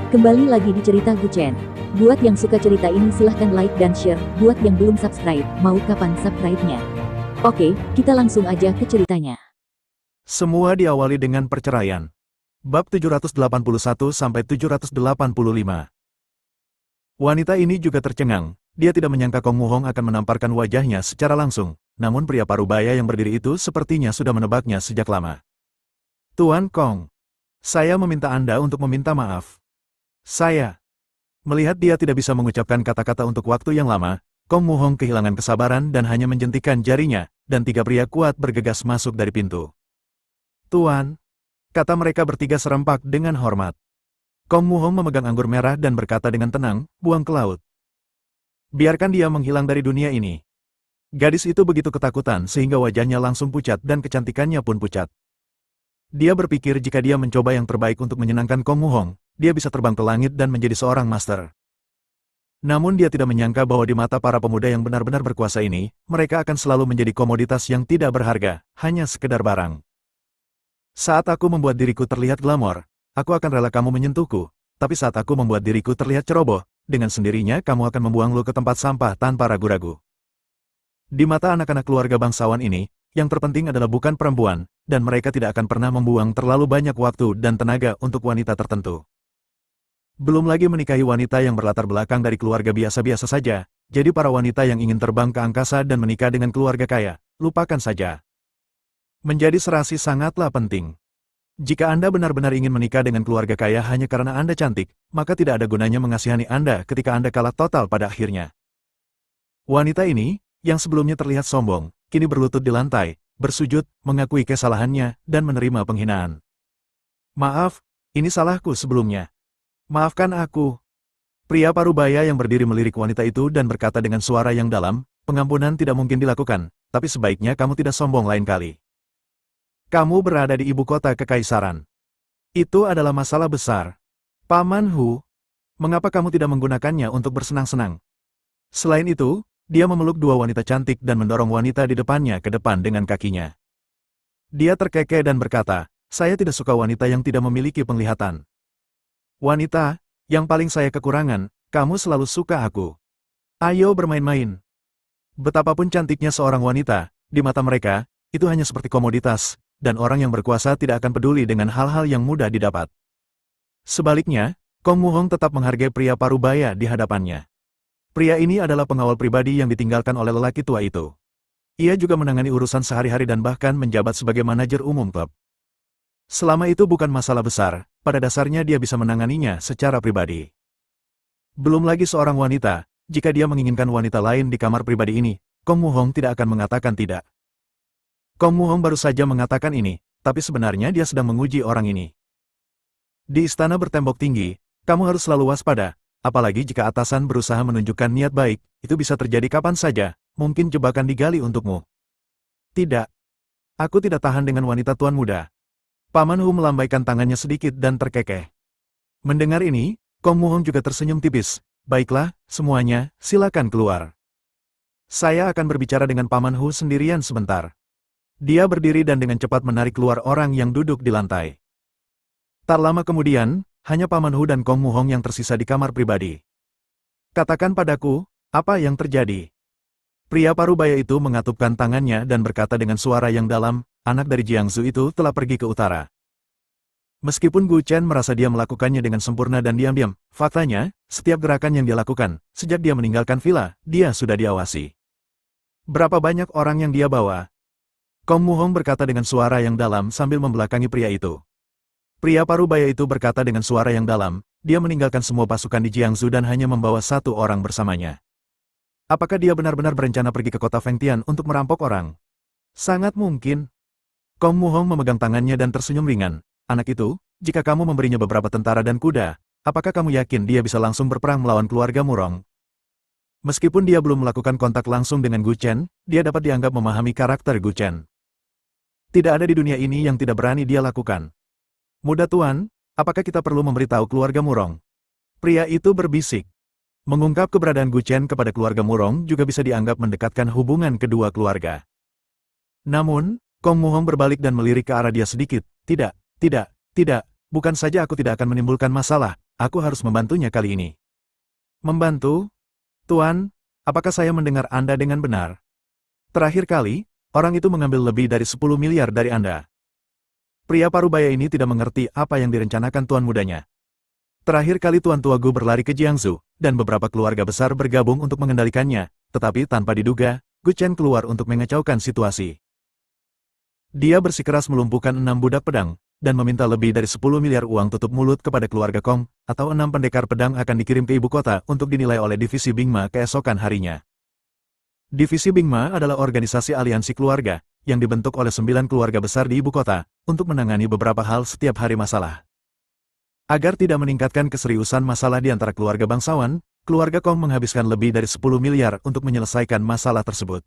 Kembali lagi di cerita Guchen. Buat yang suka cerita ini silahkan like dan share. Buat yang belum subscribe, mau kapan subscribe-nya? Oke, kita langsung aja ke ceritanya. Semua diawali dengan perceraian. Bab 781-785. Wanita ini juga tercengang. Dia tidak menyangka Kong Muhong akan menamparkan wajahnya secara langsung. Namun pria parubaya yang berdiri itu sepertinya sudah menebaknya sejak lama. Tuan Kong, saya meminta Anda untuk meminta maaf. Melihat dia tidak bisa mengucapkan kata-kata untuk waktu yang lama, Kong Muhong kehilangan kesabaran dan hanya menjentikkan jarinya, dan tiga pria kuat bergegas masuk dari pintu. Tuan, kata mereka bertiga serempak dengan hormat. Kong Muhong memegang anggur merah dan berkata dengan tenang, buang ke laut. Biarkan dia menghilang dari dunia ini. Gadis itu begitu ketakutan sehingga wajahnya langsung pucat dan kecantikannya pun pucat. Dia berpikir jika dia mencoba yang terbaik untuk menyenangkan Kong Muhong, dia bisa terbang ke langit dan menjadi seorang master. Namun dia tidak menyangka bahwa di mata para pemuda yang benar-benar berkuasa ini, mereka akan selalu menjadi komoditas yang tidak berharga, hanya sekedar barang. Saat aku membuat diriku terlihat glamor, aku akan rela kamu menyentuhku, tapi saat aku membuat diriku terlihat ceroboh, dengan sendirinya kamu akan membuangku ke tempat sampah tanpa ragu-ragu. Di mata anak-anak keluarga bangsawan ini, yang terpenting adalah bukan perempuan, dan mereka tidak akan pernah membuang terlalu banyak waktu dan tenaga untuk wanita tertentu. Belum lagi menikahi wanita yang berlatar belakang dari keluarga biasa-biasa saja, jadi para wanita yang ingin terbang ke angkasa dan menikah dengan keluarga kaya, lupakan saja. Menjadi serasi sangatlah penting. Jika Anda benar-benar ingin menikah dengan keluarga kaya hanya karena Anda cantik, maka tidak ada gunanya mengasihani Anda ketika Anda kalah total pada akhirnya. Wanita ini, yang sebelumnya terlihat sombong, kini berlutut di lantai, bersujud, mengakui kesalahannya, dan menerima penghinaan. Maaf, ini salahku sebelumnya. Maafkan aku. Pria parubaya yang berdiri melirik wanita itu dan berkata dengan suara yang dalam, pengampunan tidak mungkin dilakukan, tapi sebaiknya kamu tidak sombong lain kali. Kamu berada di ibu kota kekaisaran. Itu adalah masalah besar. Paman Hu, mengapa kamu tidak menggunakannya untuk bersenang-senang? Selain itu, dia memeluk dua wanita cantik dan mendorong wanita di depannya ke depan dengan kakinya. Dia terkekeh dan berkata, saya tidak suka wanita yang tidak memiliki penglihatan. Wanita, yang paling saya kekurangan, kamu selalu suka aku. Ayo bermain-main. Betapapun cantiknya seorang wanita, di mata mereka, itu hanya seperti komoditas, dan orang yang berkuasa tidak akan peduli dengan hal-hal yang mudah didapat. Sebaliknya, Kong Muhong tetap menghargai pria parubaya di hadapannya. Pria ini adalah pengawal pribadi yang ditinggalkan oleh lelaki tua itu. Ia juga menangani urusan sehari-hari dan bahkan menjabat sebagai manajer umum klub. Selama itu bukan masalah besar, pada dasarnya dia bisa menanganinya secara pribadi. Belum lagi seorang wanita, jika dia menginginkan wanita lain di kamar pribadi ini, Kong Muhong tidak akan mengatakan tidak. Kong Muhong baru saja mengatakan ini, tapi sebenarnya dia sedang menguji orang ini. Di istana bertembok tinggi, kamu harus selalu waspada, apalagi jika atasan berusaha menunjukkan niat baik, itu bisa terjadi kapan saja, mungkin jebakan digali untukmu. Tidak. Aku tidak tahan dengan wanita tuan muda. Paman Hu melambaikan tangannya sedikit dan terkekeh. Mendengar ini, Kong Muhong juga tersenyum tipis. Baiklah, semuanya, silakan keluar. Saya akan berbicara dengan Paman Hu sendirian sebentar. Dia berdiri dan dengan cepat menarik keluar orang yang duduk di lantai. Tak lama kemudian, hanya Paman Hu dan Kong Muhong yang tersisa di kamar pribadi. Katakan padaku, apa yang terjadi? Pria parubaya itu mengatupkan tangannya dan berkata dengan suara yang dalam, anak dari Jiangsu itu telah pergi ke utara. Meskipun Gu Chen merasa dia melakukannya dengan sempurna dan diam-diam, faktanya, setiap gerakan yang dia lakukan, sejak dia meninggalkan villa, dia sudah diawasi. Berapa banyak orang yang dia bawa? Kong Muhong berkata dengan suara yang dalam sambil membelakangi pria itu. Pria parubaya itu berkata dengan suara yang dalam, dia meninggalkan semua pasukan di Jiangsu dan hanya membawa satu orang bersamanya. Apakah dia benar-benar berencana pergi ke kota Fengtian untuk merampok orang? Sangat mungkin. Kong Muhong memegang tangannya dan tersenyum ringan. Anak itu, jika kamu memberinya beberapa tentara dan kuda, apakah kamu yakin dia bisa langsung berperang melawan keluarga Murong? Meskipun dia belum melakukan kontak langsung dengan Gu Chen, dia dapat dianggap memahami karakter Gu Chen. Tidak ada di dunia ini yang tidak berani dia lakukan. Muda tuan, apakah kita perlu memberitahu keluarga Murong? Pria itu berbisik. Mengungkap keberadaan Gu Chen kepada keluarga Murong juga bisa dianggap mendekatkan hubungan kedua keluarga. Namun, Kong Muhong berbalik dan melirik ke arah dia sedikit. Tidak, bukan saja aku tidak akan menimbulkan masalah, aku harus membantunya kali ini. Membantu? Tuan, apakah saya mendengar Anda dengan benar? Terakhir kali, orang itu mengambil lebih dari 10 miliar dari Anda. Pria parubaya ini tidak mengerti apa yang direncanakan tuan mudanya. Terakhir kali Tuan Tua Gu berlari ke Jiangsu, dan beberapa keluarga besar bergabung untuk mengendalikannya, tetapi tanpa diduga, Gu Chen keluar untuk mengacaukan situasi. Dia bersikeras melumpuhkan 6 budak pedang, dan meminta lebih dari 10 miliar uang tutup mulut kepada keluarga Kong, atau 6 pendekar pedang akan dikirim ke ibu kota untuk dinilai oleh divisi Bingma keesokan harinya. Divisi Bingma adalah organisasi aliansi keluarga, yang dibentuk oleh 9 keluarga besar di ibu kota, untuk menangani beberapa hal setiap hari masalah. Agar tidak meningkatkan keseriusan masalah di antara keluarga bangsawan, keluarga Kong menghabiskan lebih dari 10 miliar untuk menyelesaikan masalah tersebut.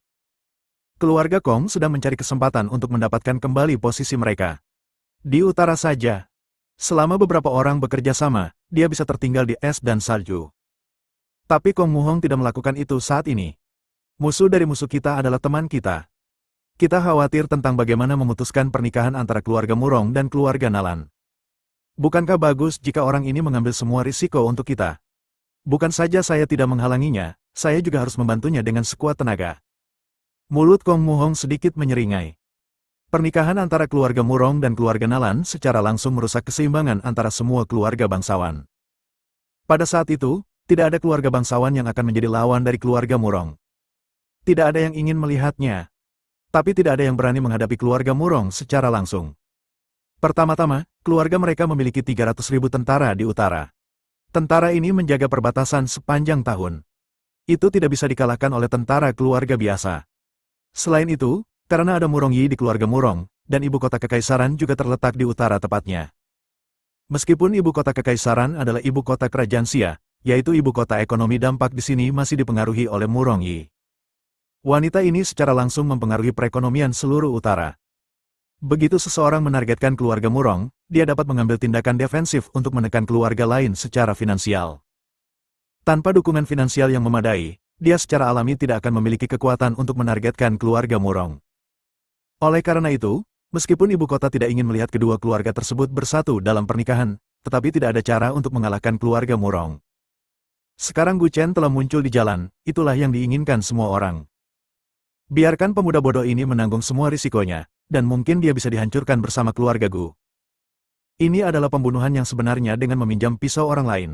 Keluarga Kong sedang mencari kesempatan untuk mendapatkan kembali posisi mereka. Di utara saja. Selama beberapa orang bekerja sama, dia bisa tertinggal di es dan salju. Tapi Kong Muhong tidak melakukan itu saat ini. Musuh dari musuh kita adalah teman kita. Kita khawatir tentang bagaimana memutuskan pernikahan antara keluarga Murong dan keluarga Nalan. Bukankah bagus jika orang ini mengambil semua risiko untuk kita? Bukan saja saya tidak menghalanginya, saya juga harus membantunya dengan sekuat tenaga. Mulut Kong Muhong sedikit menyeringai. Pernikahan antara keluarga Murong dan keluarga Nalan secara langsung merusak keseimbangan antara semua keluarga bangsawan. Pada saat itu, tidak ada keluarga bangsawan yang akan menjadi lawan dari keluarga Murong. Tidak ada yang ingin melihatnya. Tapi tidak ada yang berani menghadapi keluarga Murong secara langsung. Pertama-tama, keluarga mereka memiliki 300.000 tentara di utara. Tentara ini menjaga perbatasan sepanjang tahun. Itu tidak bisa dikalahkan oleh tentara keluarga biasa. Selain itu, karena ada Murong Yi di keluarga Murong, dan ibu kota kekaisaran juga terletak di utara tepatnya. Meskipun ibu kota kekaisaran adalah ibu kota kerajaan Xia, yaitu ibu kota ekonomi dampak di sini masih dipengaruhi oleh Murong Yi. Wanita ini secara langsung mempengaruhi perekonomian seluruh utara. Begitu seseorang menargetkan keluarga Murong, dia dapat mengambil tindakan defensif untuk menekan keluarga lain secara finansial. Tanpa dukungan finansial yang memadai, dia secara alami tidak akan memiliki kekuatan untuk menargetkan keluarga Murong. Oleh karena itu, meskipun ibu kota tidak ingin melihat kedua keluarga tersebut bersatu dalam pernikahan, tetapi tidak ada cara untuk mengalahkan keluarga Murong. Sekarang Gu Chen telah muncul di jalan, itulah yang diinginkan semua orang. Biarkan pemuda bodoh ini menanggung semua risikonya, dan mungkin dia bisa dihancurkan bersama keluarga Gu. Ini adalah pembunuhan yang sebenarnya dengan meminjam pisau orang lain.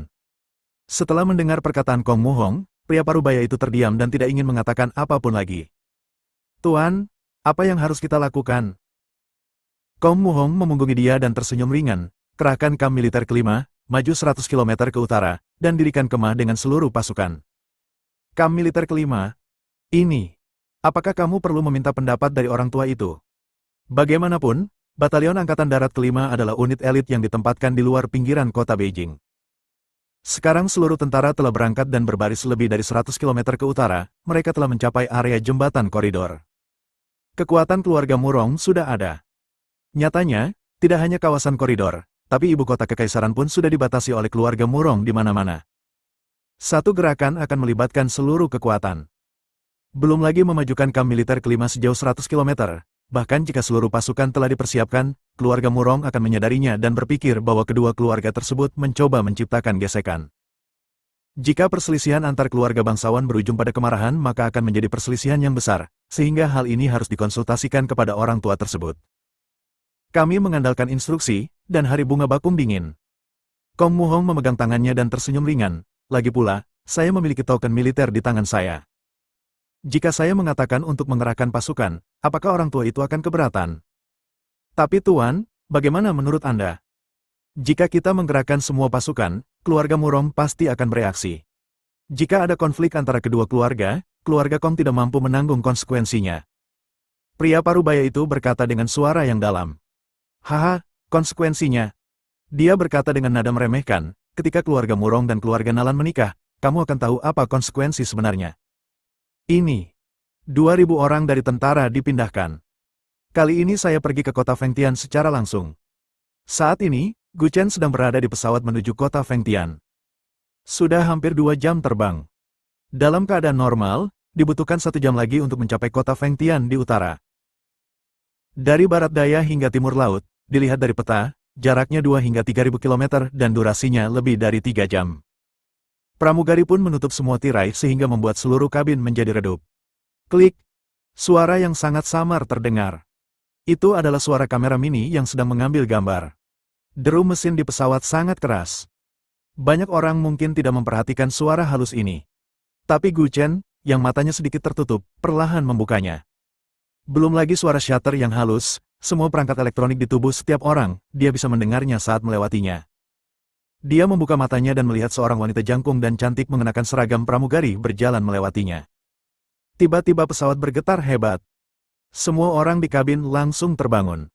Setelah mendengar perkataan Kong Muhong, pria parubaya itu terdiam dan tidak ingin mengatakan apapun lagi. Tuan, apa yang harus kita lakukan? Kong Muhong memunggungi dia dan tersenyum ringan, kerahkan kam militer kelima, maju 100 km ke utara, dan dirikan kemah dengan seluruh pasukan. Kam militer kelima? Ini. Apakah kamu perlu meminta pendapat dari orang tua itu? Bagaimanapun, Batalion Angkatan Darat kelima adalah unit elit yang ditempatkan di luar pinggiran kota Beijing. Sekarang seluruh tentara telah berangkat dan berbaris lebih dari 100 km ke utara, mereka telah mencapai area jembatan koridor. Kekuatan keluarga Murong sudah ada. Nyatanya, tidak hanya kawasan koridor, tapi ibu kota kekaisaran pun sudah dibatasi oleh keluarga Murong di mana-mana. Satu gerakan akan melibatkan seluruh kekuatan. Belum lagi memajukan kam militer kelima sejauh 100 km, bahkan jika seluruh pasukan telah dipersiapkan, keluarga Murong akan menyadarinya dan berpikir bahwa kedua keluarga tersebut mencoba menciptakan gesekan. Jika perselisihan antar keluarga bangsawan berujung pada kemarahan maka akan menjadi perselisihan yang besar, sehingga hal ini harus dikonsultasikan kepada orang tua tersebut. Kami mengandalkan instruksi, dan hari bunga bakung dingin. Kong Muhong memegang tangannya dan tersenyum ringan, lagi pula, saya memiliki token militer di tangan saya. Jika saya mengatakan untuk mengerahkan pasukan, apakah orang tua itu akan keberatan? Tapi Tuan, bagaimana menurut Anda? Jika kita menggerakkan semua pasukan, keluarga Murong pasti akan bereaksi. Jika ada konflik antara kedua keluarga Kong tidak mampu menanggung konsekuensinya. Pria parubaya itu berkata dengan suara yang dalam. Haha, konsekuensinya. Dia berkata dengan nada meremehkan, ketika keluarga Murong dan keluarga Nalan menikah, kamu akan tahu apa konsekuensi sebenarnya. Ini. 2.000 orang dari tentara dipindahkan. Kali ini saya pergi ke kota Fengtian secara langsung. Saat ini, Gu Chen sedang berada di pesawat menuju kota Fengtian. Sudah hampir 2 jam terbang. Dalam keadaan normal, dibutuhkan 1 jam lagi untuk mencapai kota Fengtian di utara. Dari barat daya hingga timur laut, dilihat dari peta, jaraknya 2 hingga 3.000 km dan durasinya lebih dari 3 jam. Pramugari pun menutup semua tirai sehingga membuat seluruh kabin menjadi redup. Klik! Suara yang sangat samar terdengar. Itu adalah suara kamera mini yang sedang mengambil gambar. Deru mesin di pesawat sangat keras. Banyak orang mungkin tidak memperhatikan suara halus ini. Tapi Gu Chen, yang matanya sedikit tertutup, perlahan membukanya. Belum lagi suara shutter yang halus, semua perangkat elektronik di tubuh setiap orang, dia bisa mendengarnya saat melewatinya. Dia membuka matanya dan melihat seorang wanita jangkung dan cantik mengenakan seragam pramugari berjalan melewatinya. Tiba-tiba pesawat bergetar hebat. Semua orang di kabin langsung terbangun.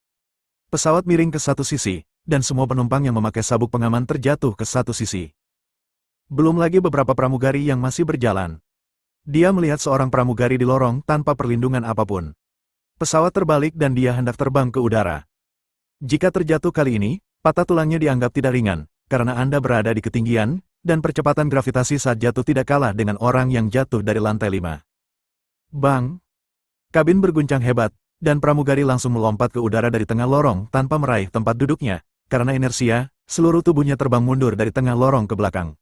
Pesawat miring ke satu sisi, dan semua penumpang yang memakai sabuk pengaman terjatuh ke satu sisi. Belum lagi beberapa pramugari yang masih berjalan. Dia melihat seorang pramugari di lorong tanpa perlindungan apapun. Pesawat terbalik dan dia hendak terbang ke udara. Jika terjatuh kali ini, patah tulangnya dianggap tidak ringan, karena Anda berada di ketinggian, dan percepatan gravitasi saat jatuh tidak kalah dengan orang yang jatuh dari lantai 5. Bang! Kabin berguncang hebat, dan pramugari langsung melompat ke udara dari tengah lorong tanpa meraih tempat duduknya. Karena inersia, seluruh tubuhnya terbang mundur dari tengah lorong ke belakang.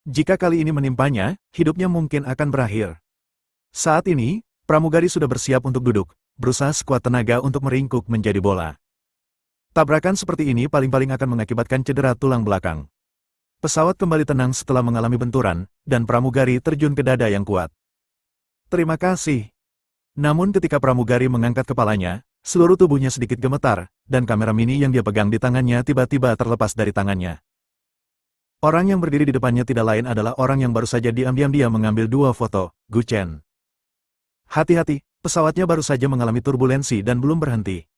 Jika kali ini menimpanya, hidupnya mungkin akan berakhir. Saat ini, pramugari sudah bersiap untuk duduk, berusaha sekuat tenaga untuk meringkuk menjadi bola. Tabrakan seperti ini paling-paling akan mengakibatkan cedera tulang belakang. Pesawat kembali tenang setelah mengalami benturan, dan pramugari terjun ke dada yang kuat. Terima kasih. Namun ketika pramugari mengangkat kepalanya, seluruh tubuhnya sedikit gemetar, dan kamera mini yang dia pegang di tangannya tiba-tiba terlepas dari tangannya. Orang yang berdiri di depannya tidak lain adalah orang yang baru saja diam-diam dia mengambil 2 foto, Gu Chen. Hati-hati, pesawatnya baru saja mengalami turbulensi dan belum berhenti.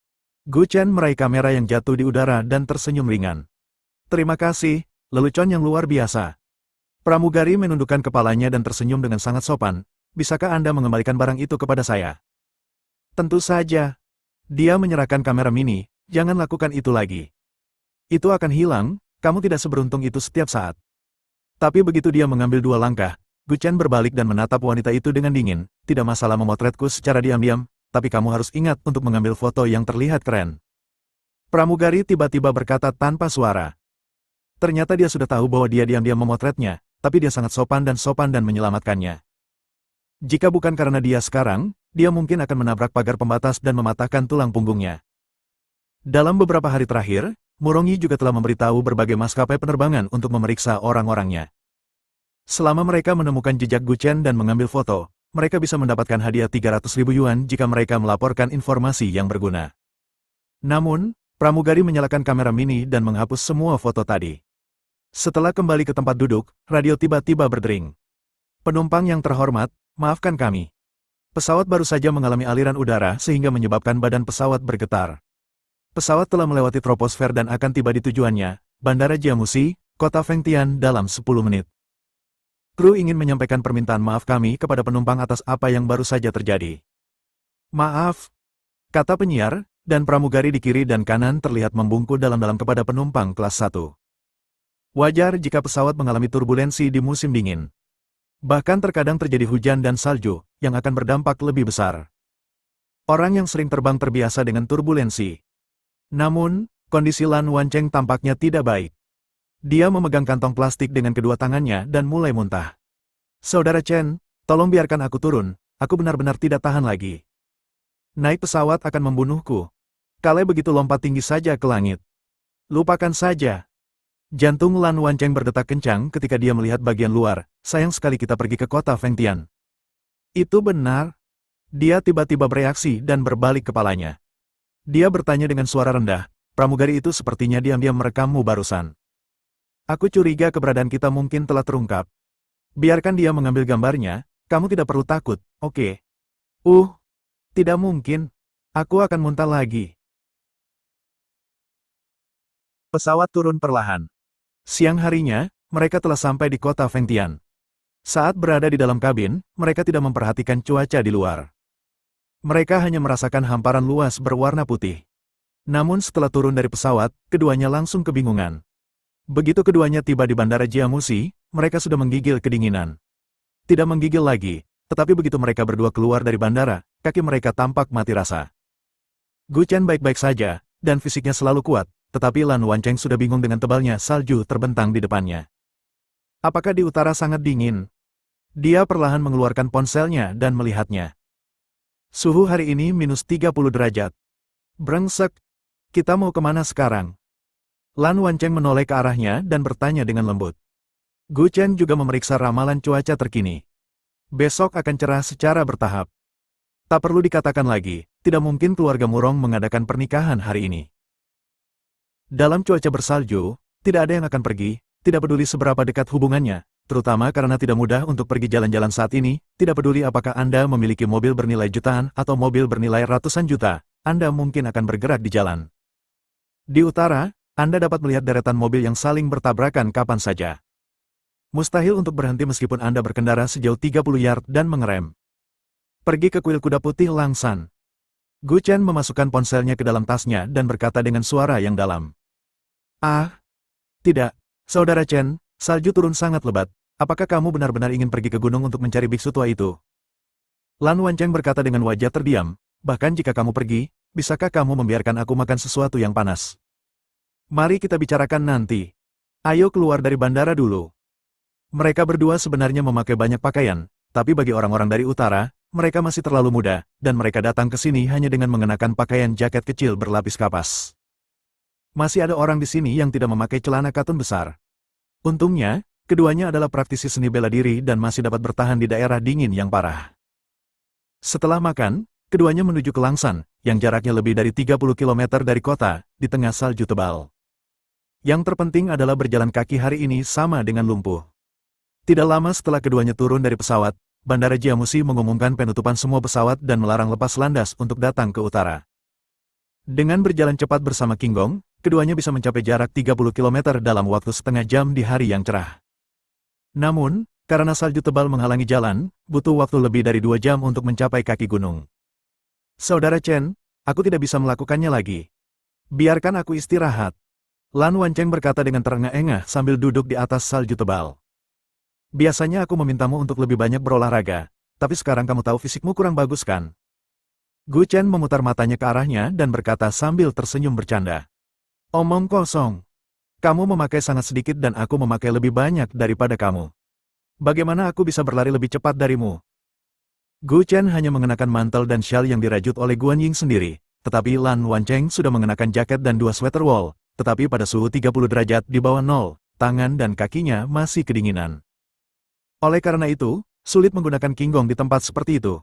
Gu Chen meraih kamera yang jatuh di udara dan tersenyum ringan. Terima kasih, lelucon yang luar biasa. Pramugari menundukkan kepalanya dan tersenyum dengan sangat sopan. Bisakah Anda mengembalikan barang itu kepada saya? Tentu saja. Dia menyerahkan kamera mini, jangan lakukan itu lagi. Itu akan hilang, kamu tidak seberuntung itu setiap saat. Tapi begitu dia mengambil 2 langkah, Gu Chen berbalik dan menatap wanita itu dengan dingin. Tidak masalah memotretku secara diam-diam, tapi kamu harus ingat untuk mengambil foto yang terlihat keren. Pramugari tiba-tiba berkata tanpa suara. Ternyata dia sudah tahu bahwa dia diam-diam memotretnya, tapi dia sangat sopan dan menyelamatkannya. Jika bukan karena dia sekarang, dia mungkin akan menabrak pagar pembatas dan mematahkan tulang punggungnya. Dalam beberapa hari terakhir, Murongi juga telah memberitahu berbagai maskapai penerbangan untuk memeriksa orang-orangnya. Selama mereka menemukan jejak Gu Chen dan mengambil foto, mereka bisa mendapatkan hadiah 300.000 yuan jika mereka melaporkan informasi yang berguna. Namun, pramugari menyalakan kamera mini dan menghapus semua foto tadi. Setelah kembali ke tempat duduk, radio tiba-tiba berdering. Penumpang yang terhormat, maafkan kami. Pesawat baru saja mengalami aliran udara sehingga menyebabkan badan pesawat bergetar. Pesawat telah melewati troposfer dan akan tiba di tujuannya, Bandara Jiamusi, Kota Fengtian dalam 10 menit. Kru ingin menyampaikan permintaan maaf kami kepada penumpang atas apa yang baru saja terjadi. Maaf, kata penyiar, dan pramugari di kiri dan kanan terlihat membungkuk dalam-dalam kepada penumpang kelas 1. Wajar jika pesawat mengalami turbulensi di musim dingin. Bahkan terkadang terjadi hujan dan salju, yang akan berdampak lebih besar. Orang yang sering terbang terbiasa dengan turbulensi. Namun, kondisi Lan Wancheng tampaknya tidak baik. Dia memegang kantong plastik dengan kedua tangannya dan mulai muntah. Saudara Chen, tolong biarkan aku turun, aku benar-benar tidak tahan lagi. Naik pesawat akan membunuhku. Kale begitu lompat tinggi saja ke langit. Lupakan saja. Jantung Lan Wancheng berdetak kencang ketika dia melihat bagian luar, sayang sekali kita pergi ke kota Fengtian. Itu benar. Dia tiba-tiba bereaksi dan berbalik kepalanya. Dia bertanya dengan suara rendah, pramugari itu sepertinya diam-diam merekammu barusan. Aku curiga keberadaan kita mungkin telah terungkap. Biarkan dia mengambil gambarnya, kamu tidak perlu takut, oke? Tidak mungkin. Aku akan muntah lagi. Pesawat turun perlahan. Siang harinya, mereka telah sampai di kota Fengtian. Saat berada di dalam kabin, mereka tidak memperhatikan cuaca di luar. Mereka hanya merasakan hamparan luas berwarna putih. Namun setelah turun dari pesawat, keduanya langsung kebingungan. Begitu keduanya tiba di Bandara Jiamusi, mereka sudah menggigil kedinginan. Tidak menggigil lagi, tetapi begitu mereka berdua keluar dari bandara, kaki mereka tampak mati rasa. Gu Chen baik-baik saja, dan fisiknya selalu kuat, tetapi Lan Wancheng sudah bingung dengan tebalnya salju terbentang di depannya. Apakah di utara sangat dingin? Dia perlahan mengeluarkan ponselnya dan melihatnya. Suhu hari ini minus 30 derajat. Brengsek. Kita mau kemana sekarang? Lan Wancheng menoleh ke arahnya dan bertanya dengan lembut. Gu Chen juga memeriksa ramalan cuaca terkini. Besok akan cerah secara bertahap. Tak perlu dikatakan lagi, tidak mungkin keluarga Murong mengadakan pernikahan hari ini. Dalam cuaca bersalju, tidak ada yang akan pergi, tidak peduli seberapa dekat hubungannya, terutama karena tidak mudah untuk pergi jalan-jalan saat ini, tidak peduli apakah Anda memiliki mobil bernilai jutaan atau mobil bernilai ratusan juta, Anda mungkin akan bergerak di jalan. Di utara, Anda dapat melihat deretan mobil yang saling bertabrakan kapan saja. Mustahil untuk berhenti meskipun Anda berkendara sejauh 30 yard dan mengerem. Pergi ke kuil kuda putih Langsan. Gu Chen memasukkan ponselnya ke dalam tasnya dan berkata dengan suara yang dalam. Ah, tidak, Saudara Chen, salju turun sangat lebat. Apakah kamu benar-benar ingin pergi ke gunung untuk mencari biksu tua itu? Lan Wancheng berkata dengan wajah terdiam, bahkan jika kamu pergi, bisakah kamu membiarkan aku makan sesuatu yang panas? Mari kita bicarakan nanti. Ayo keluar dari bandara dulu. Mereka berdua sebenarnya memakai banyak pakaian, tapi bagi orang-orang dari utara, mereka masih terlalu muda, dan mereka datang ke sini hanya dengan mengenakan pakaian jaket kecil berlapis kapas. Masih ada orang di sini yang tidak memakai celana katun besar. Untungnya, keduanya adalah praktisi seni bela diri dan masih dapat bertahan di daerah dingin yang parah. Setelah makan, keduanya menuju ke Langsan, yang jaraknya lebih dari 30 km dari kota, di tengah salju tebal. Yang terpenting adalah berjalan kaki hari ini sama dengan lumpuh. Tidak lama setelah keduanya turun dari pesawat, Bandara Jiamusi mengumumkan penutupan semua pesawat dan melarang lepas landas untuk datang ke utara. Dengan berjalan cepat bersama King Gong, keduanya bisa mencapai jarak 30 km dalam waktu setengah jam di hari yang cerah. Namun, karena salju tebal menghalangi jalan, butuh waktu lebih dari 2 jam untuk mencapai kaki gunung. Saudara Chen, aku tidak bisa melakukannya lagi. Biarkan aku istirahat. Lan Wancheng berkata dengan terengah-engah sambil duduk di atas salju tebal. Biasanya aku memintamu untuk lebih banyak berolahraga, tapi sekarang kamu tahu fisikmu kurang bagus kan? Gu Chen memutar matanya ke arahnya dan berkata sambil tersenyum bercanda. Omong kosong. Kamu memakai sangat sedikit dan aku memakai lebih banyak daripada kamu. Bagaimana aku bisa berlari lebih cepat darimu? Gu Chen hanya mengenakan mantel dan syal yang dirajut oleh Guan Ying sendiri, tetapi Lan Wancheng sudah mengenakan jaket dan 2 sweater wool, tetapi pada suhu 30 derajat di bawah nol, tangan dan kakinya masih kedinginan. Oleh karena itu, sulit menggunakan King Gong di tempat seperti itu.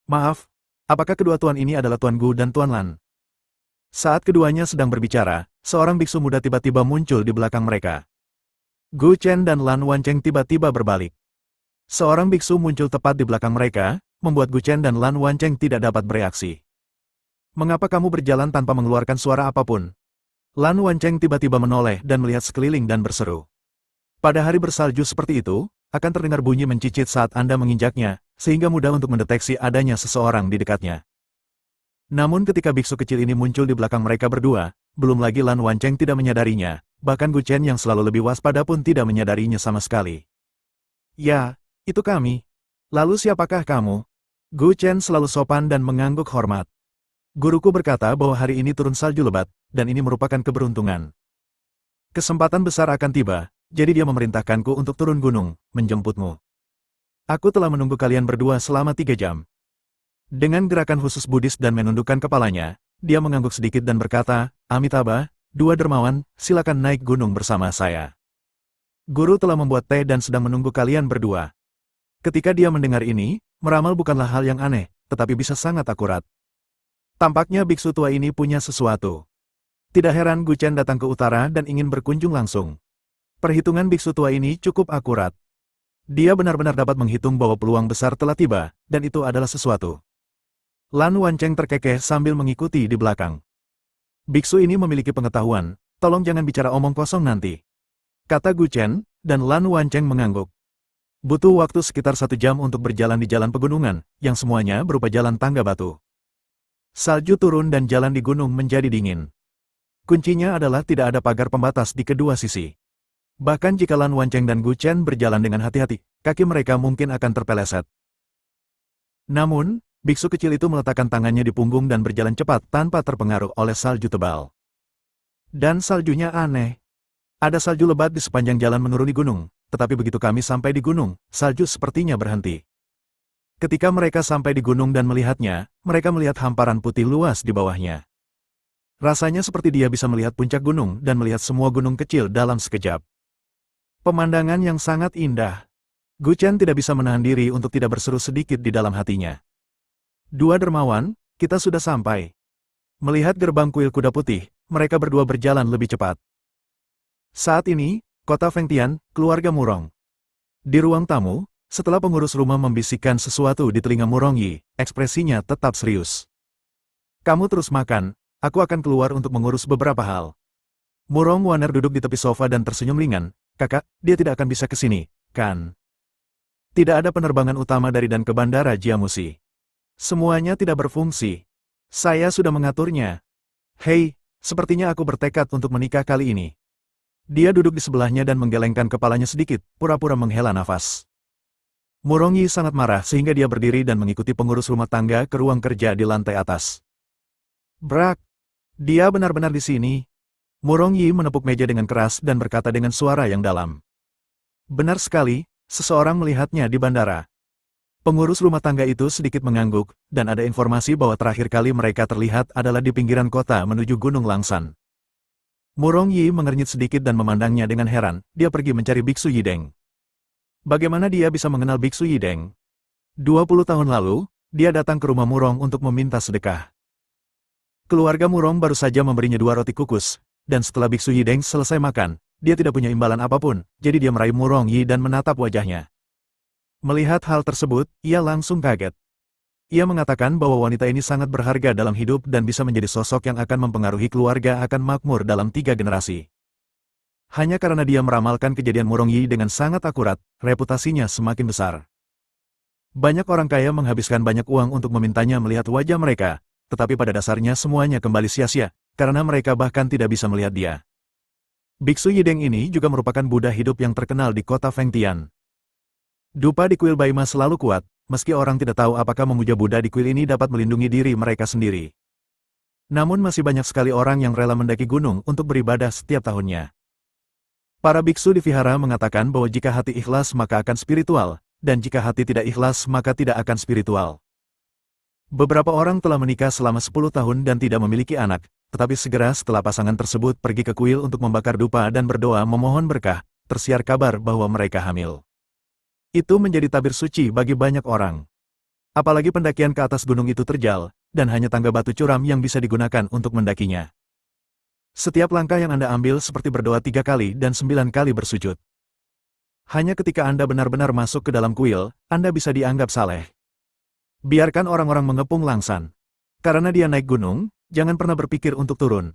Maaf, apakah kedua tuan ini adalah Tuan Gu dan Tuan Lan? Saat keduanya sedang berbicara, seorang biksu muda tiba-tiba muncul di belakang mereka. Gu Chen dan Lan Wancheng tiba-tiba berbalik. Seorang biksu muncul tepat di belakang mereka, membuat Gu Chen dan Lan Wancheng tidak dapat bereaksi. Mengapa kamu berjalan tanpa mengeluarkan suara apapun? Lan Wancheng tiba-tiba menoleh dan melihat sekeliling dan berseru. Pada hari bersalju seperti itu, akan terdengar bunyi mencicit saat Anda menginjaknya, sehingga mudah untuk mendeteksi adanya seseorang di dekatnya. Namun ketika biksu kecil ini muncul di belakang mereka berdua, belum lagi Lan Wancheng tidak menyadarinya, bahkan Gu Chen yang selalu lebih waspada pun tidak menyadarinya sama sekali. Ya, itu kami. Lalu siapakah kamu? Gu Chen selalu sopan dan mengangguk hormat. Guruku berkata bahwa hari ini turun salju lebat, dan ini merupakan keberuntungan. Kesempatan besar akan tiba. Jadi dia memerintahkanku untuk turun gunung, menjemputmu. Aku telah menunggu kalian berdua selama 3 jam. Dengan gerakan khusus Buddhis dan menundukkan kepalanya, dia mengangguk sedikit dan berkata, Amitabha, 2 dermawan, silakan naik gunung bersama saya. Guru telah membuat teh dan sedang menunggu kalian berdua. Ketika dia mendengar ini, meramal bukanlah hal yang aneh, tetapi bisa sangat akurat. Tampaknya biksu tua ini punya sesuatu. Tidak heran Gu Chen datang ke utara dan ingin berkunjung langsung. Perhitungan biksu tua ini cukup akurat. Dia benar-benar dapat menghitung bahwa peluang besar telah tiba, dan itu adalah sesuatu. Lan Wancheng terkekeh sambil mengikuti di belakang. Biksu ini memiliki pengetahuan, tolong jangan bicara omong kosong nanti. Kata Gu Chen, dan Lan Wancheng mengangguk. Butuh waktu sekitar 1 jam untuk berjalan di jalan pegunungan, yang semuanya berupa jalan tangga batu. Salju turun dan jalan di gunung menjadi dingin. Kuncinya adalah tidak ada pagar pembatas di kedua sisi. Bahkan jika Lan Wancheng dan Gu Chen berjalan dengan hati-hati, kaki mereka mungkin akan terpeleset. Namun, biksu kecil itu meletakkan tangannya di punggung dan berjalan cepat tanpa terpengaruh oleh salju tebal. Dan saljunya aneh. Ada salju lebat di sepanjang jalan menuruni gunung, tetapi begitu kami sampai di gunung, salju sepertinya berhenti. Ketika mereka sampai di gunung dan melihatnya, mereka melihat hamparan putih luas di bawahnya. Rasanya seperti dia bisa melihat puncak gunung dan melihat semua gunung kecil dalam sekejap. Pemandangan yang sangat indah. Gu Chen tidak bisa menahan diri untuk tidak berseru sedikit di dalam hatinya. Dua dermawan, kita sudah sampai. Melihat gerbang kuil kuda putih, mereka berdua berjalan lebih cepat. Saat ini, kota Fengtian, keluarga Murong. Di ruang tamu, setelah pengurus rumah membisikkan sesuatu di telinga Murong Yi, ekspresinya tetap serius. Kamu terus makan, aku akan keluar untuk mengurus beberapa hal. Murong Waner duduk di tepi sofa dan tersenyum ringan. Kakak, dia tidak akan bisa ke sini, kan? Tidak ada penerbangan utama dari dan ke bandara Jiamusi. Semuanya tidak berfungsi. Saya sudah mengaturnya. Hei, sepertinya aku bertekad untuk menikah kali ini. Dia duduk di sebelahnya dan menggelengkan kepalanya sedikit, pura-pura menghela nafas. Murong Yi sangat marah sehingga dia berdiri dan mengikuti pengurus rumah tangga ke ruang kerja di lantai atas. Brak! Dia benar-benar di sini. Murong Yi menepuk meja dengan keras dan berkata dengan suara yang dalam. Benar sekali, seseorang melihatnya di bandara. Pengurus rumah tangga itu sedikit mengangguk, dan ada informasi bahwa terakhir kali mereka terlihat adalah di pinggiran kota menuju Gunung Langsan. Murong Yi mengernyit sedikit dan memandangnya dengan heran, dia pergi mencari Biksu Yideng. Bagaimana dia bisa mengenal Biksu Yideng? 20 tahun lalu, dia datang ke rumah Murong untuk meminta sedekah. Keluarga Murong baru saja memberinya 2 roti kukus, dan setelah Biksu Yideng selesai makan, dia tidak punya imbalan apapun, jadi dia meraih Murong Yi dan menatap wajahnya. Melihat hal tersebut, ia langsung kaget. Ia mengatakan bahwa wanita ini sangat berharga dalam hidup dan bisa menjadi sosok yang akan mempengaruhi keluarga akan makmur dalam 3 generasi. Hanya karena dia meramalkan kejadian Murong Yi dengan sangat akurat, reputasinya semakin besar. Banyak orang kaya menghabiskan banyak uang untuk memintanya melihat wajah mereka, tetapi pada dasarnya semuanya kembali sia-sia, karena mereka bahkan tidak bisa melihat dia. Biksu Yideng ini juga merupakan Buddha hidup yang terkenal di kota Fengtian. Dupa di kuil Baima selalu kuat, meski orang tidak tahu apakah memuja Buddha di kuil ini dapat melindungi diri mereka sendiri. Namun masih banyak sekali orang yang rela mendaki gunung untuk beribadah setiap tahunnya. Para biksu di vihara mengatakan bahwa jika hati ikhlas maka akan spiritual, dan jika hati tidak ikhlas maka tidak akan spiritual. Beberapa orang telah menikah selama 10 tahun dan tidak memiliki anak, tetapi segera setelah pasangan tersebut pergi ke kuil untuk membakar dupa dan berdoa memohon berkah, tersiar kabar bahwa mereka hamil. Itu menjadi tabir suci bagi banyak orang. Apalagi pendakian ke atas gunung itu terjal, dan hanya tangga batu curam yang bisa digunakan untuk mendakinya. Setiap langkah yang Anda ambil seperti berdoa 3 kali dan 9 kali bersujud. Hanya ketika Anda benar-benar masuk ke dalam kuil, Anda bisa dianggap saleh. Biarkan orang-orang mengepung Langsan. Karena dia naik gunung, jangan pernah berpikir untuk turun.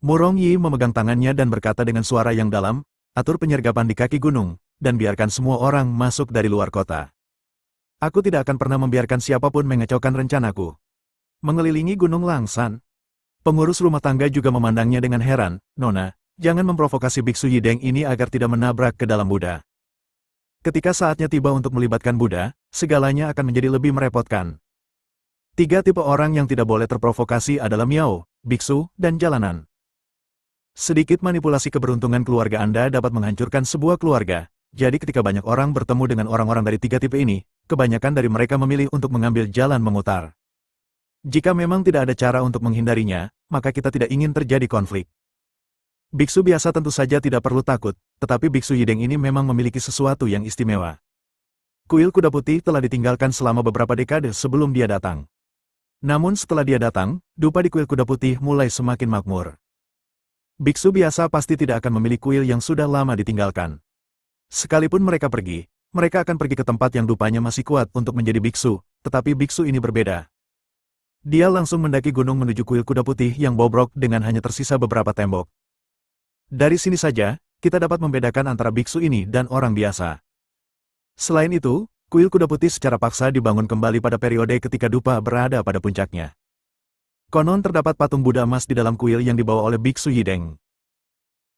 Murong Yi memegang tangannya dan berkata dengan suara yang dalam, atur penyergapan di kaki gunung, dan biarkan semua orang masuk dari luar kota. Aku tidak akan pernah membiarkan siapapun mengecaukan rencanaku. Mengelilingi Gunung Langsan. Pengurus rumah tangga juga memandangnya dengan heran, Nona, jangan memprovokasi Biksu Yideng ini agar tidak menabrak ke dalam Buddha. Ketika saatnya tiba untuk melibatkan Buddha, segalanya akan menjadi lebih merepotkan. 3 tipe orang yang tidak boleh terprovokasi adalah Miao, Biksu, dan jalanan. Sedikit manipulasi keberuntungan keluarga Anda dapat menghancurkan sebuah keluarga. Jadi ketika banyak orang bertemu dengan orang-orang dari 3 tipe ini, kebanyakan dari mereka memilih untuk mengambil jalan memutar. Jika memang tidak ada cara untuk menghindarinya, maka kita tidak ingin terjadi konflik. Biksu biasa tentu saja tidak perlu takut, tetapi Biksu Yideng ini memang memiliki sesuatu yang istimewa. Kuil Kuda Putih telah ditinggalkan selama beberapa dekade sebelum dia datang. Namun setelah dia datang, dupa di Kuil Kuda Putih mulai semakin makmur. Biksu biasa pasti tidak akan memilih kuil yang sudah lama ditinggalkan. Sekalipun mereka akan pergi ke tempat yang dupanya masih kuat untuk menjadi biksu, tetapi biksu ini berbeda. Dia langsung mendaki gunung menuju kuil Kuda Putih yang bobrok dengan hanya tersisa beberapa tembok. Dari sini saja, kita dapat membedakan antara biksu ini dan orang biasa. Selain itu, kuil Kuda Putih secara paksa dibangun kembali pada periode ketika dupa berada pada puncaknya. Konon terdapat patung Buddha emas di dalam kuil yang dibawa oleh Biksu Yideng.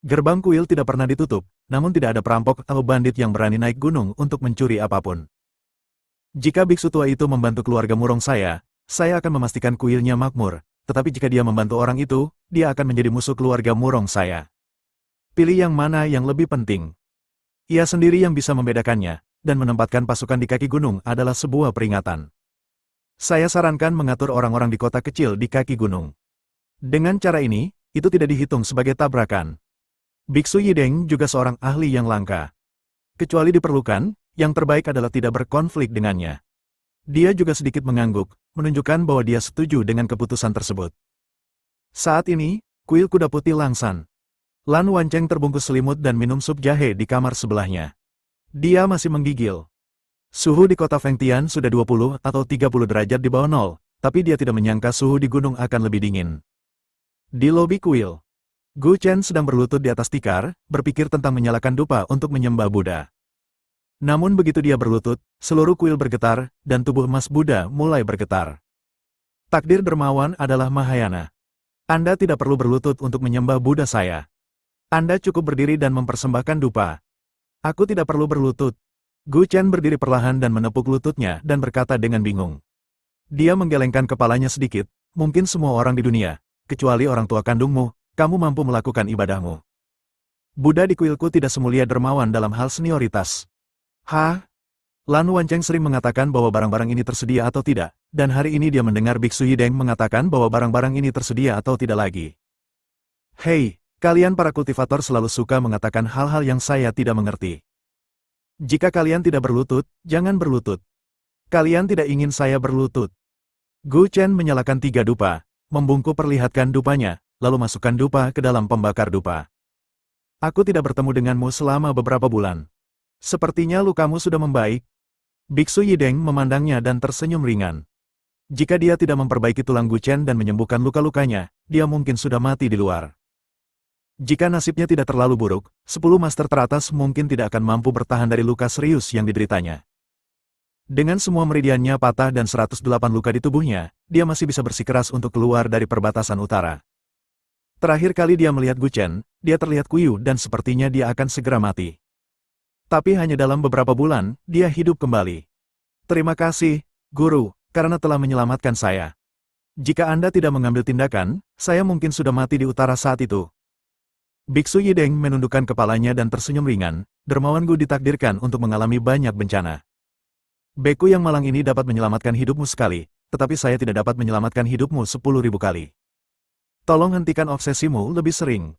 Gerbang kuil tidak pernah ditutup, namun tidak ada perampok atau bandit yang berani naik gunung untuk mencuri apapun. Jika biksu tua itu membantu keluarga Murong saya akan memastikan kuilnya makmur, tetapi jika dia membantu orang itu, dia akan menjadi musuh keluarga Murong saya. Pilih yang mana yang lebih penting. Ia sendiri yang bisa membedakannya, dan menempatkan pasukan di kaki gunung adalah sebuah peringatan. Saya sarankan mengatur orang-orang di kota kecil di kaki gunung. Dengan cara ini, itu tidak dihitung sebagai tabrakan. Biksu Yideng juga seorang ahli yang langka. Kecuali diperlukan, yang terbaik adalah tidak berkonflik dengannya. Dia juga sedikit mengangguk, menunjukkan bahwa dia setuju dengan keputusan tersebut. Saat ini, kuil kuda putih Langsan. Lan Wancheng terbungkus selimut dan minum sup jahe di kamar sebelahnya. Dia masih menggigil. Suhu di kota Fengtian sudah 20 atau 30 derajat di bawah nol, tapi dia tidak menyangka suhu di gunung akan lebih dingin. Di lobi kuil, Gu Chen sedang berlutut di atas tikar, berpikir tentang menyalakan dupa untuk menyembah Buddha. Namun begitu dia berlutut, seluruh kuil bergetar, dan tubuh emas Buddha mulai bergetar. Takdir dermawan adalah Mahayana. Anda tidak perlu berlutut untuk menyembah Buddha saya. Anda cukup berdiri dan mempersembahkan dupa. Aku tidak perlu berlutut. Gu Chen berdiri perlahan dan menepuk lututnya dan berkata dengan bingung. Dia menggelengkan kepalanya sedikit, mungkin semua orang di dunia, kecuali orang tua kandungmu, kamu mampu melakukan ibadahmu. Buddha di kuilku tidak semulia dermawan dalam hal senioritas. Hah? Lan Wancheng sering mengatakan bahwa barang-barang ini tersedia atau tidak, dan hari ini dia mendengar Biksu Yideng mengatakan bahwa barang-barang ini tersedia atau tidak lagi. Hei! Kalian para kultivator selalu suka mengatakan hal-hal yang saya tidak mengerti. Jika kalian tidak berlutut, jangan berlutut. Kalian tidak ingin saya berlutut. Gu Chen menyalakan 3 dupa, membungkuk perlihatkan dupanya, lalu masukkan dupa ke dalam pembakar dupa. Aku tidak bertemu denganmu selama beberapa bulan. Sepertinya lukamu sudah membaik. Biksu Yideng memandangnya dan tersenyum ringan. Jika dia tidak memperbaiki tulang Gu Chen dan menyembuhkan luka-lukanya, dia mungkin sudah mati di luar. Jika nasibnya tidak terlalu buruk, 10 master teratas mungkin tidak akan mampu bertahan dari luka serius yang dideritanya. Dengan semua meridiannya patah dan 108 luka di tubuhnya, dia masih bisa bersikeras untuk keluar dari perbatasan utara. Terakhir kali dia melihat Gu Chen, dia terlihat kuyu dan sepertinya dia akan segera mati. Tapi hanya dalam beberapa bulan, dia hidup kembali. Terima kasih, Guru, karena telah menyelamatkan saya. Jika Anda tidak mengambil tindakan, saya mungkin sudah mati di utara saat itu. Biksu Yideng menundukkan kepalanya dan tersenyum ringan, dermawan Gu ditakdirkan untuk mengalami banyak bencana. Beku yang malang ini dapat menyelamatkan hidupmu sekali, tetapi saya tidak dapat menyelamatkan hidupmu 10.000 kali. Tolong hentikan obsesimu lebih sering.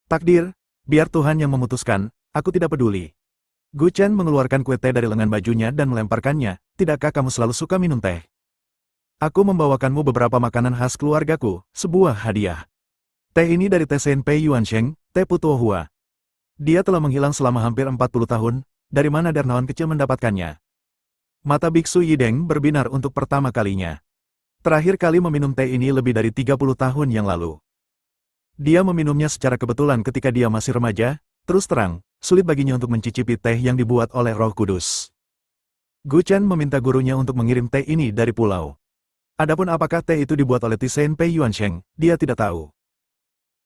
Takdir, biar Tuhan yang memutuskan, aku tidak peduli. Gu Chen mengeluarkan kue teh dari lengan bajunya dan melemparkannya, tidakkah kamu selalu suka minum teh? Aku membawakanmu beberapa makanan khas keluargaku, sebuah hadiah. Teh ini dari teh Senpei Yuansheng, teh Putuohua. Dia telah menghilang selama hampir 40 tahun, dari mana dermawan kecil mendapatkannya? Mata Biksu Yideng berbinar untuk pertama kalinya. Terakhir kali meminum teh ini lebih dari 30 tahun yang lalu. Dia meminumnya secara kebetulan ketika dia masih remaja, terus terang, sulit baginya untuk mencicipi teh yang dibuat oleh Roh Kudus. Gu Chen meminta gurunya untuk mengirim teh ini dari pulau. Adapun apakah teh itu dibuat oleh Ti Senpei Yuansheng, dia tidak tahu.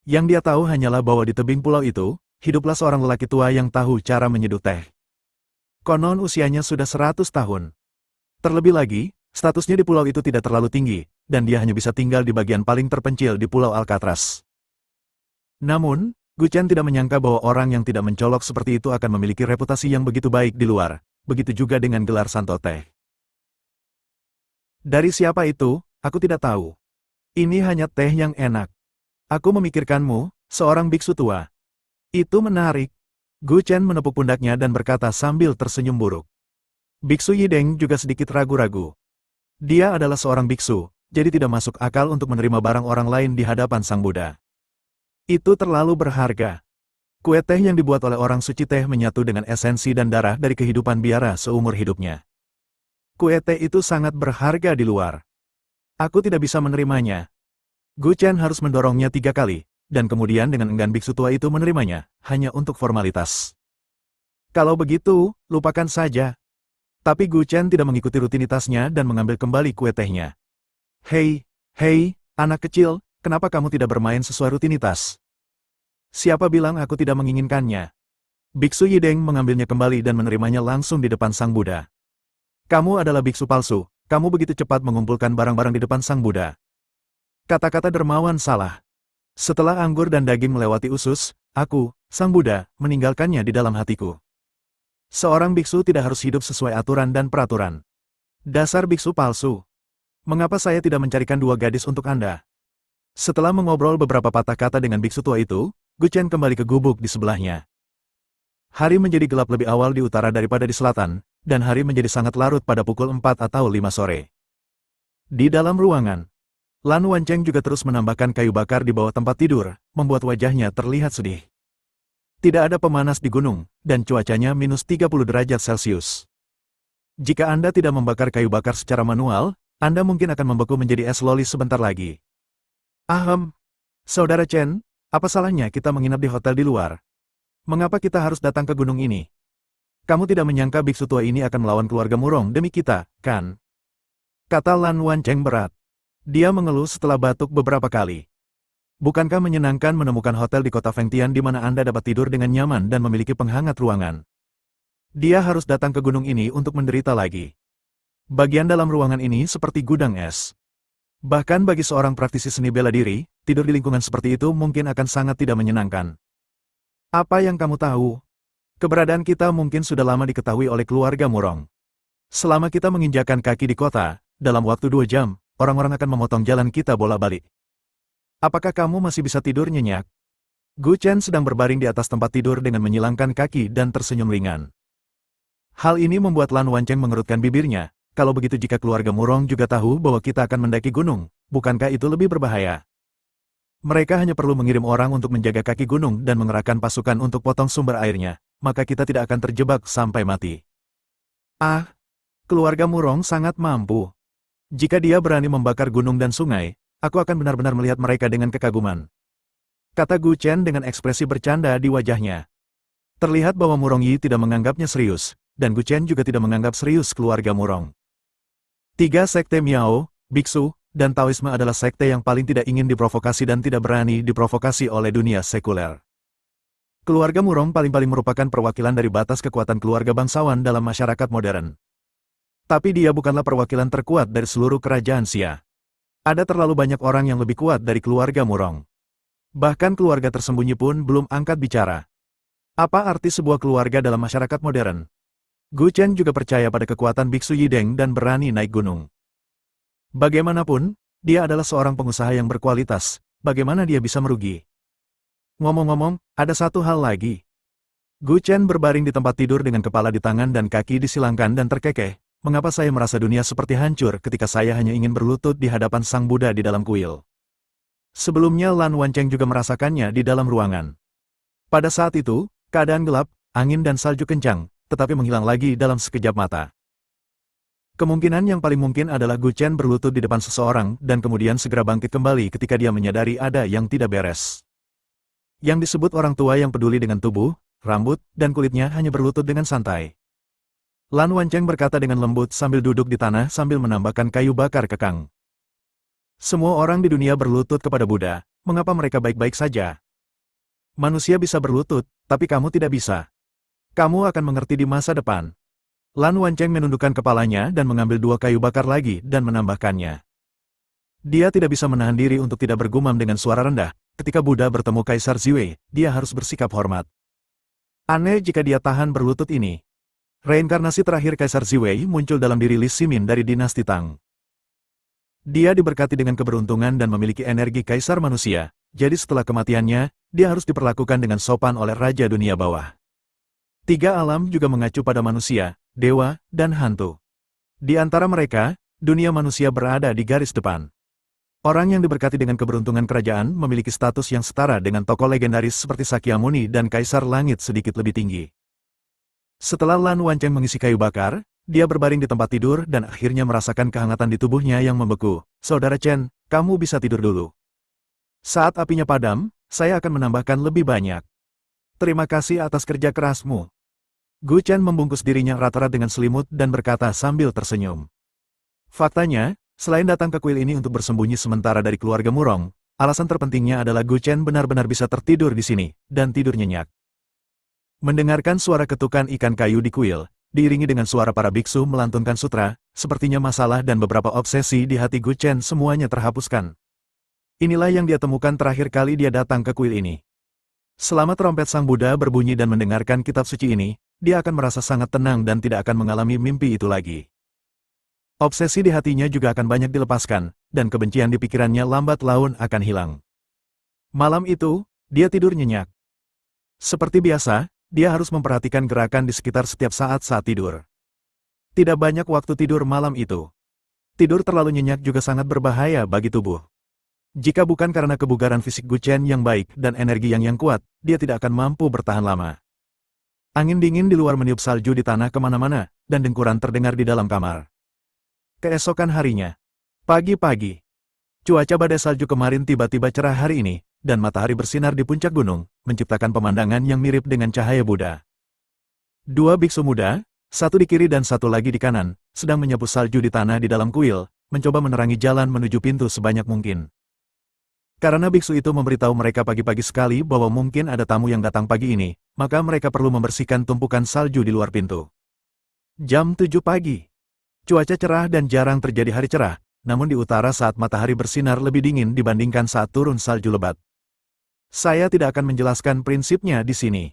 Yang dia tahu hanyalah bahwa di tebing pulau itu, hiduplah seorang lelaki tua yang tahu cara menyeduh teh. Konon usianya sudah 100 tahun. Terlebih lagi, statusnya di pulau itu tidak terlalu tinggi, dan dia hanya bisa tinggal di bagian paling terpencil di Pulau Alcatraz. Namun, Gu Chen tidak menyangka bahwa orang yang tidak mencolok seperti itu akan memiliki reputasi yang begitu baik di luar, begitu juga dengan gelar Santo Teh. Dari siapa itu, aku tidak tahu. Ini hanya teh yang enak. Aku memikirkanmu, seorang biksu tua. Itu menarik. Gu Chen menepuk pundaknya dan berkata sambil tersenyum buruk. Biksu Yideng juga sedikit ragu-ragu. Dia adalah seorang biksu, jadi tidak masuk akal untuk menerima barang orang lain di hadapan Sang Buddha. Itu terlalu berharga. Kue teh yang dibuat oleh orang suci teh menyatu dengan esensi dan darah dari kehidupan biara seumur hidupnya. Kue teh itu sangat berharga di luar. Aku tidak bisa menerimanya. Gu Chen harus mendorongnya 3 kali, dan kemudian dengan enggan biksu tua itu menerimanya, hanya untuk formalitas. Kalau begitu, lupakan saja. Tapi Gu Chen tidak mengikuti rutinitasnya dan mengambil kembali kue tehnya. Hei, anak kecil, kenapa kamu tidak bermain sesuai rutinitas? Siapa bilang aku tidak menginginkannya? Biksu Yideng mengambilnya kembali dan menerimanya langsung di depan Sang Buddha. Kamu adalah biksu palsu, kamu begitu cepat mengumpulkan barang-barang di depan Sang Buddha. Kata-kata dermawan salah. Setelah anggur dan daging melewati usus, aku, Sang Buddha, meninggalkannya di dalam hatiku. Seorang biksu tidak harus hidup sesuai aturan dan peraturan. Dasar biksu palsu. Mengapa saya tidak mencarikan dua gadis untuk Anda? Setelah mengobrol beberapa patah kata dengan biksu tua itu, Guchen kembali ke gubuk di sebelahnya. Hari menjadi gelap lebih awal di utara daripada di selatan, dan hari menjadi sangat larut pada pukul 4 atau 5 sore. Di dalam ruangan, Lan Wancheng juga terus menambahkan kayu bakar di bawah tempat tidur, membuat wajahnya terlihat sedih. Tidak ada pemanas di gunung, dan cuacanya minus 30 derajat Celcius. Jika Anda tidak membakar kayu bakar secara manual, Anda mungkin akan membeku menjadi es loli sebentar lagi. Ahem, Saudara Chen, apa salahnya kita menginap di hotel di luar? Mengapa kita harus datang ke gunung ini? Kamu tidak menyangka biksu tua ini akan melawan keluarga Murong demi kita, kan? Kata Lan Wancheng berat. Dia mengeluh setelah batuk beberapa kali. Bukankah menyenangkan menemukan hotel di kota Fengtian di mana Anda dapat tidur dengan nyaman dan memiliki penghangat ruangan? Dia harus datang ke gunung ini untuk menderita lagi. Bagian dalam ruangan ini seperti gudang es. Bahkan bagi seorang praktisi seni bela diri, tidur di lingkungan seperti itu mungkin akan sangat tidak menyenangkan. Apa yang kamu tahu? Keberadaan kita mungkin sudah lama diketahui oleh keluarga Murong. Selama kita menginjakan kaki di kota, dalam waktu 2 jam, orang-orang akan memotong jalan kita bolak-balik. Apakah kamu masih bisa tidur nyenyak? Gu Chen sedang berbaring di atas tempat tidur dengan menyilangkan kaki dan tersenyum ringan. Hal ini membuat Lan Wancheng mengerutkan bibirnya. Kalau begitu jika keluarga Murong juga tahu bahwa kita akan mendaki gunung, bukankah itu lebih berbahaya? Mereka hanya perlu mengirim orang untuk menjaga kaki gunung dan mengerahkan pasukan untuk potong sumber airnya, maka kita tidak akan terjebak sampai mati. Ah, keluarga Murong sangat mampu. Jika dia berani membakar gunung dan sungai, aku akan benar-benar melihat mereka dengan kekaguman. Kata Gu Chen dengan ekspresi bercanda di wajahnya. Terlihat bahwa Murong Yi tidak menganggapnya serius, dan Gu Chen juga tidak menganggap serius keluarga Murong. 3 sekte Miao, Biksu, dan Taoisme adalah sekte yang paling tidak ingin diprovokasi dan tidak berani diprovokasi oleh dunia sekuler. Keluarga Murong paling-paling merupakan perwakilan dari batas kekuatan keluarga bangsawan dalam masyarakat modern. Tapi dia bukanlah perwakilan terkuat dari seluruh kerajaan Xia. Ada terlalu banyak orang yang lebih kuat dari keluarga Murong. Bahkan keluarga tersembunyi pun belum angkat bicara. Apa arti sebuah keluarga dalam masyarakat modern? Gu Chen juga percaya pada kekuatan Biksu Yideng dan berani naik gunung. Bagaimanapun, dia adalah seorang pengusaha yang berkualitas. Bagaimana dia bisa merugi? Ngomong-ngomong, ada satu hal lagi. Gu Chen berbaring di tempat tidur dengan kepala di tangan dan kaki disilangkan dan terkekeh. Mengapa saya merasa dunia seperti hancur ketika saya hanya ingin berlutut di hadapan Sang Buddha di dalam kuil? Sebelumnya Lan Wancheng juga merasakannya di dalam ruangan. Pada saat itu, keadaan gelap, angin dan salju kencang, tetapi menghilang lagi dalam sekejap mata. Kemungkinan yang paling mungkin adalah Gu Chen berlutut di depan seseorang dan kemudian segera bangkit kembali ketika dia menyadari ada yang tidak beres. Yang disebut orang tua yang peduli dengan tubuh, rambut, dan kulitnya hanya berlutut dengan santai. Lan Wancheng berkata dengan lembut sambil duduk di tanah sambil menambahkan kayu bakar kekang. Semua orang di dunia berlutut kepada Buddha, mengapa mereka baik-baik saja? Manusia bisa berlutut, tapi kamu tidak bisa. Kamu akan mengerti di masa depan. Lan Wancheng menundukkan kepalanya dan mengambil 2 kayu bakar lagi dan menambahkannya. Dia tidak bisa menahan diri untuk tidak bergumam dengan suara rendah. Ketika Buddha bertemu Kaisar Ziwei, dia harus bersikap hormat. Aneh jika dia tahan berlutut ini. Reinkarnasi terakhir Kaisar Ziwei muncul dalam diri Li Ximin dari dinasti Tang. Dia diberkati dengan keberuntungan dan memiliki energi kaisar manusia, jadi setelah kematiannya, dia harus diperlakukan dengan sopan oleh Raja Dunia Bawah. 3 alam juga mengacu pada manusia, dewa, dan hantu. Di antara mereka, dunia manusia berada di garis depan. Orang yang diberkati dengan keberuntungan kerajaan memiliki status yang setara dengan tokoh legendaris seperti Sakyamuni dan Kaisar Langit sedikit lebih tinggi. Setelah Lan Wancheng mengisi kayu bakar, dia berbaring di tempat tidur dan akhirnya merasakan kehangatan di tubuhnya yang membeku. Saudara Chen, kamu bisa tidur dulu. Saat apinya padam, saya akan menambahkan lebih banyak. Terima kasih atas kerja kerasmu. Gu Chen membungkus dirinya rata-rata dengan selimut dan berkata sambil tersenyum. Faktanya, selain datang ke kuil ini untuk bersembunyi sementara dari keluarga Murong, alasan terpentingnya adalah Gu Chen benar-benar bisa tertidur di sini, dan tidur nyenyak. Mendengarkan suara ketukan ikan kayu di kuil, diiringi dengan suara para biksu melantunkan sutra, sepertinya masalah dan beberapa obsesi di hati Gu Chen semuanya terhapuskan. Inilah yang dia temukan terakhir kali dia datang ke kuil ini. Selama trompet Sang Buddha berbunyi dan mendengarkan kitab suci ini, dia akan merasa sangat tenang dan tidak akan mengalami mimpi itu lagi. Obsesi di hatinya juga akan banyak dilepaskan, dan kebencian di pikirannya lambat laun akan hilang. Malam itu, dia tidur nyenyak. Seperti biasa, dia harus memperhatikan gerakan di sekitar setiap saat tidur. Tidak banyak waktu tidur malam itu. Tidur terlalu nyenyak juga sangat berbahaya bagi tubuh. Jika bukan karena kebugaran fisik Gu Chen yang baik dan energi yang kuat, dia tidak akan mampu bertahan lama. Angin dingin di luar meniup salju di tanah kemana-mana, dan dengkuran terdengar di dalam kamar. Keesokan harinya. Pagi-pagi. Cuaca badai salju kemarin tiba-tiba cerah hari ini, dan matahari bersinar di puncak gunung, menciptakan pemandangan yang mirip dengan cahaya Buddha. Dua biksu muda, satu di kiri dan satu lagi di kanan, sedang menyapu salju di tanah di dalam kuil, mencoba menerangi jalan menuju pintu sebanyak mungkin. Karena biksu itu memberitahu mereka pagi-pagi sekali bahwa mungkin ada tamu yang datang pagi ini, maka mereka perlu membersihkan tumpukan salju di luar pintu. Jam 7 pagi. Cuaca cerah dan jarang terjadi hari cerah, namun di utara saat matahari bersinar lebih dingin dibandingkan saat turun salju lebat. Saya tidak akan menjelaskan prinsipnya di sini.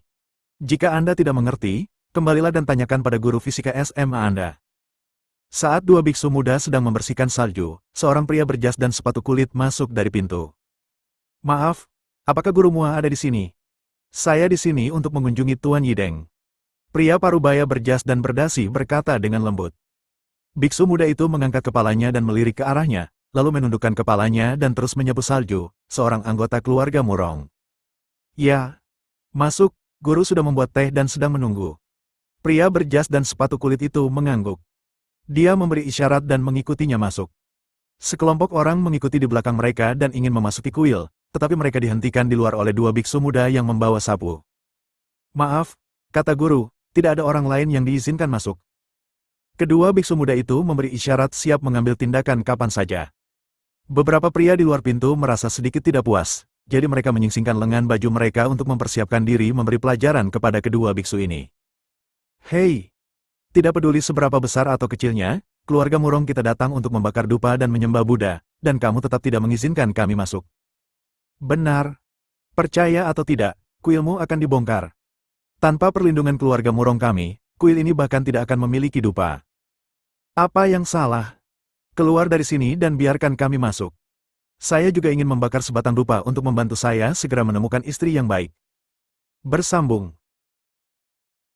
Jika Anda tidak mengerti, kembalilah dan tanyakan pada guru fisika SMA Anda. Saat dua biksu muda sedang membersihkan salju, seorang pria berjas dan sepatu kulit masuk dari pintu. Maaf, apakah guru Mua ada di sini? Saya di sini untuk mengunjungi Tuan Yideng. Pria parubaya berjas dan berdasi berkata dengan lembut. Biksu muda itu mengangkat kepalanya dan melirik ke arahnya, lalu menundukkan kepalanya dan terus menyapu salju, seorang anggota keluarga Murong. Ya, masuk, guru sudah membuat teh dan sedang menunggu. Pria berjas dan sepatu kulit itu mengangguk. Dia memberi isyarat dan mengikutinya masuk. Sekelompok orang mengikuti di belakang mereka dan ingin memasuki kuil, tetapi mereka dihentikan di luar oleh dua biksu muda yang membawa sapu. Maaf, kata guru, tidak ada orang lain yang diizinkan masuk. Kedua biksu muda itu memberi isyarat siap mengambil tindakan kapan saja. Beberapa pria di luar pintu merasa sedikit tidak puas, jadi mereka menyingsingkan lengan baju mereka untuk mempersiapkan diri memberi pelajaran kepada kedua biksu ini. Hei! Tidak peduli seberapa besar atau kecilnya, keluarga Murong kita datang untuk membakar dupa dan menyembah Buddha, dan kamu tetap tidak mengizinkan kami masuk. Benar. Percaya atau tidak, kuilmu akan dibongkar. Tanpa perlindungan keluarga Murong kami, kuil ini bahkan tidak akan memiliki dupa. Apa yang salah? Keluar dari sini dan biarkan kami masuk. Saya juga ingin membakar sebatang dupa untuk membantu saya segera menemukan istri yang baik. Bersambung.